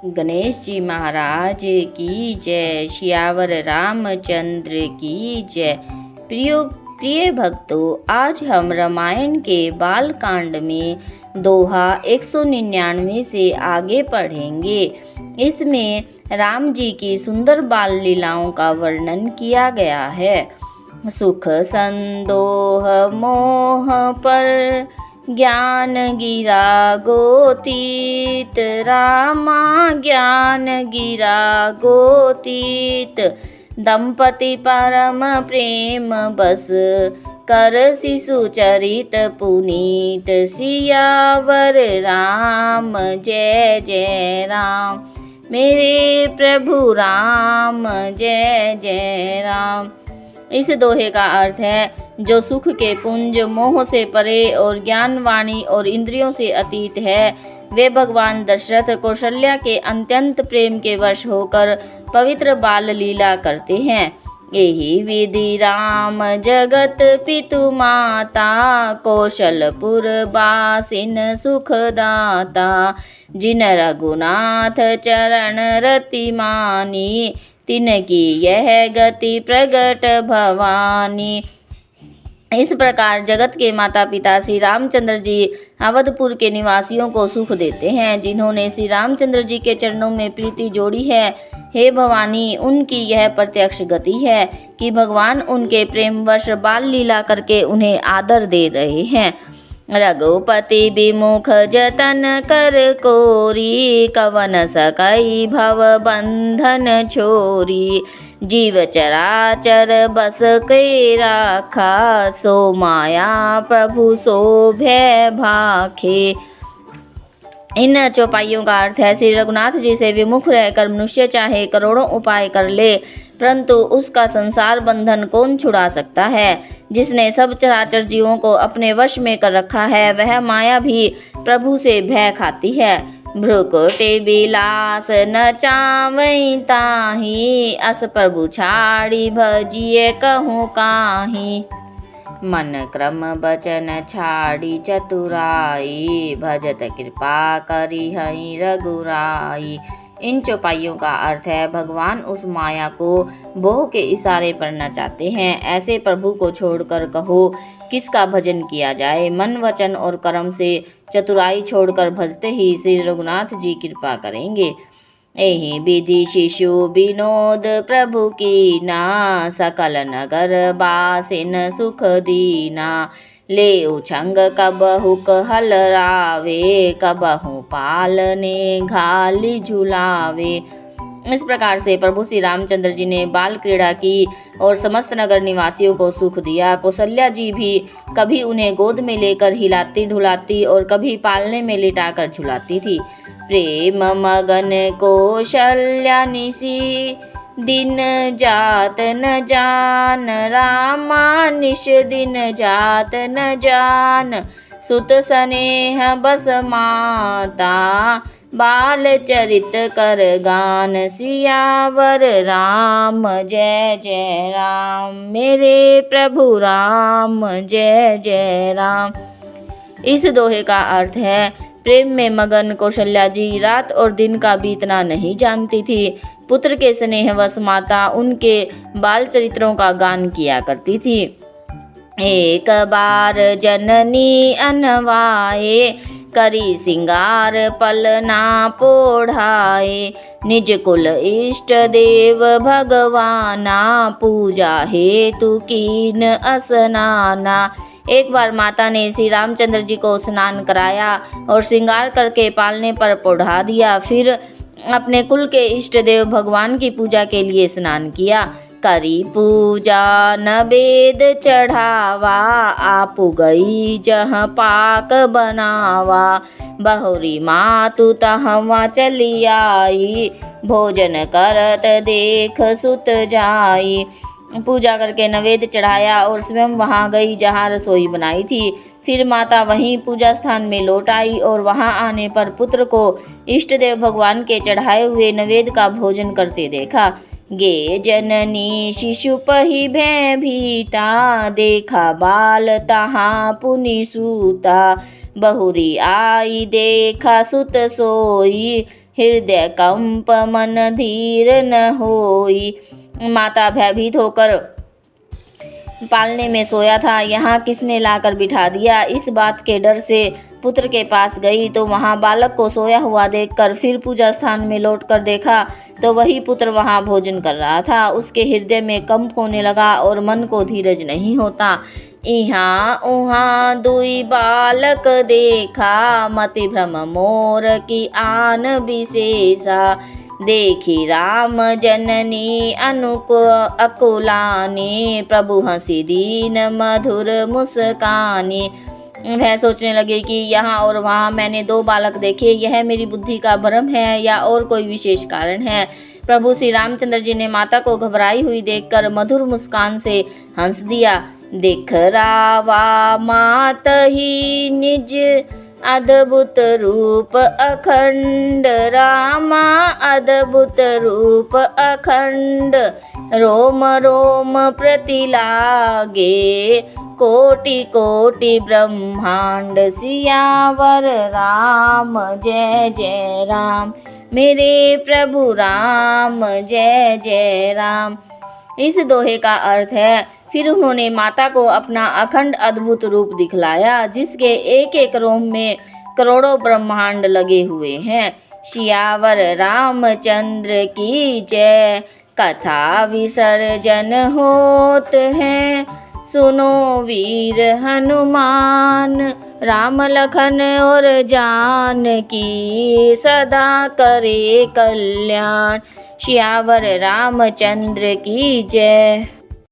गणेश जी महाराज की जय। सियावर रामचंद्र की जय। प्रिय भक्तों, आज हम रामायण के बालकांड में दोहा 199 से आगे पढ़ेंगे। इसमें राम जी की सुंदर बाल लीलाओं का वर्णन किया गया है। सुख संदोह मोह पर ज्ञान गिरा गोतीत, रामा ज्ञान गिरा गोतीत। दंपति परम प्रेम बस, कर शिशु चरित पुनीत। सियावर राम जय जय राम, मेरे प्रभु राम जय जय राम। इस दोहे का अर्थ है, जो सुख के पुंज, मोह से परे और ज्ञान, वाणी और इंद्रियों से अतीत है, वे भगवान दशरथ कौशल्या के अत्यंत प्रेम के वश होकर पवित्र बाल लीला करते हैं। यही विधि राम जगत पितु माता, कौशलपुर बासिन सुखदाता। जिन रघुनाथ चरण रति मानी, तिनकी यह गति प्रगट भवानी। इस प्रकार जगत के माता पिता श्री रामचंद्र जी अवधपुर के निवासियों को सुख देते हैं, जिन्होंने श्री रामचंद्र जी के चरणों में प्रीति जोड़ी है। हे भवानी, उनकी यह प्रत्यक्ष गति है कि भगवान उनके प्रेमवश बाल लीला करके उन्हें आदर दे रहे हैं। रघुपति विमुख जतन कर कोरी, कवन सकई भव बंधन छोरी। जीव चराचर बस के राखा, सो माया प्रभु सो भय भाखे। इन चौपाइयों का अर्थ है, श्री रघुनाथ जी से विमुख रहकर मनुष्य चाहे करोड़ों उपाय कर ले, परंतु उसका संसार बंधन कौन छुड़ा सकता है। जिसने सब चराचर जीवों को अपने वश में कर रखा है, वह माया भी प्रभु से भय खाती है। भ्रुकुटि बिलास न चावई ताही, अस प्रभु छाड़ी भजिए कहूँ काहीं। मन क्रम बचन छाड़ी चतुराई, भजत कृपा करी हई रघुराई। इन चौपाइयों का अर्थ है, भगवान उस माया को मोह के इशारे पर नचाते हैं। ऐसे प्रभु को छोड़कर कहो, किसका भजन किया जाए। मन वचन और कर्म से चतुराई छोड़कर भजते ही श्री रघुनाथ जी कृपा करेंगे। एहि विधि शिशु विनोद प्रभु कीना, सकल नगर बासिन सुख दीना। ले उछंग कबहु कहल रावे, कबहु पालने घाली झुलावे। इस प्रकार से प्रभु श्री रामचंद्र जी ने बाल क्रीड़ा की और समस्त नगर निवासियों को सुख दिया। कौशल्या जी भी कभी उन्हें गोद में लेकर हिलाती ढुलाती और कभी पालने में लिटाकर झुलाती थी। प्रेम मगन कौशल्या निशी, दिन जात न जान। रामा निश दिन जात न जान, सुत स्नेह बस माता। बाल चरित कर गान, सियावर राम जय जय राम, मेरे प्रभु राम जय जय राम। इस दोहे का अर्थ है, प्रेम में मगन कौशल्या जी रात और दिन का बीतना नहीं जानती थी। पुत्र के स्नेहवश माता उनके बाल चरित्रों का गान किया करती थी। एक बार जननी अनवाए, करी सिंगार पलना पोढ़ाए। निज कुल इष्ट देव भगवाना, पूजा हेतु कीन असनाना। एक बार माता ने श्री रामचंद्र जी को स्नान कराया और श्रृंगार करके पालने पर पोढ़ा दिया। फिर अपने कुल के इष्ट देव भगवान की पूजा के लिए स्नान किया। करी पूजा नवेद चढ़ावा, आपु गई जहाँ पाक बनावा। बहुरी मातु तहवा चली आई, भोजन करत देख सुत जाई। पूजा करके नवेद चढ़ाया और स्वयं वहाँ गई जहाँ रसोई बनाई थी। फिर माता वहीं पूजा स्थान में लौट आई और वहाँ आने पर पुत्र को इष्ट देव भगवान के चढ़ाए हुए नवेद का भोजन करते देखा। गे जननी शिशु पही भय भीता, देखा बाल तहाँ पुनि सूता। बहुरी आई देखा सुत सोई, हृदय कंप मन धीर न होई। माता भयभीत होकर पालने में सोया था, यहाँ किसने लाकर बिठा दिया। इस बात के डर से पुत्र के पास गई तो वहाँ बालक को सोया हुआ देखकर फिर पूजा स्थान में लौटकर देखा तो वही पुत्र वहाँ भोजन कर रहा था। उसके हृदय में कंप होने लगा और मन को धीरज नहीं होता। इहाँ उहाँ दुई बालक देखा, मति भ्रम मोर की आन विशेषा। देखी राम जननी अकुलानी, प्रभु हंसी दीन मधुर मुस्कानी। वह सोचने लगे कि यहाँ और वहाँ मैंने दो बालक देखे, यह मेरी बुद्धि का भ्रम है या और कोई विशेष कारण है। प्रभु श्री रामचंद्र जी ने माता को घबराई हुई देखकर मधुर मुस्कान से हंस दिया। देख रावा मात ही निज अद्भुत रूप अखंड, रामा अद्भुत रूप अखंड। रोम रोम प्रति लागे, कोटि कोटि ब्रह्मांड। सियावर राम जय जय राम, मेरे प्रभु राम जय जय राम। इस दोहे का अर्थ है, फिर उन्होंने माता को अपना अखंड अद्भुत रूप दिखलाया, जिसके एक एक रोम में करोड़ों ब्रह्मांड लगे हुए हैं। सियावर रामचंद्र की जय, कथा विसर्जन होत है। सुनो वीर हनुमान, राम लखन और जानकी, सदा करे कल्याण। सियावर रामचंद्र की जय।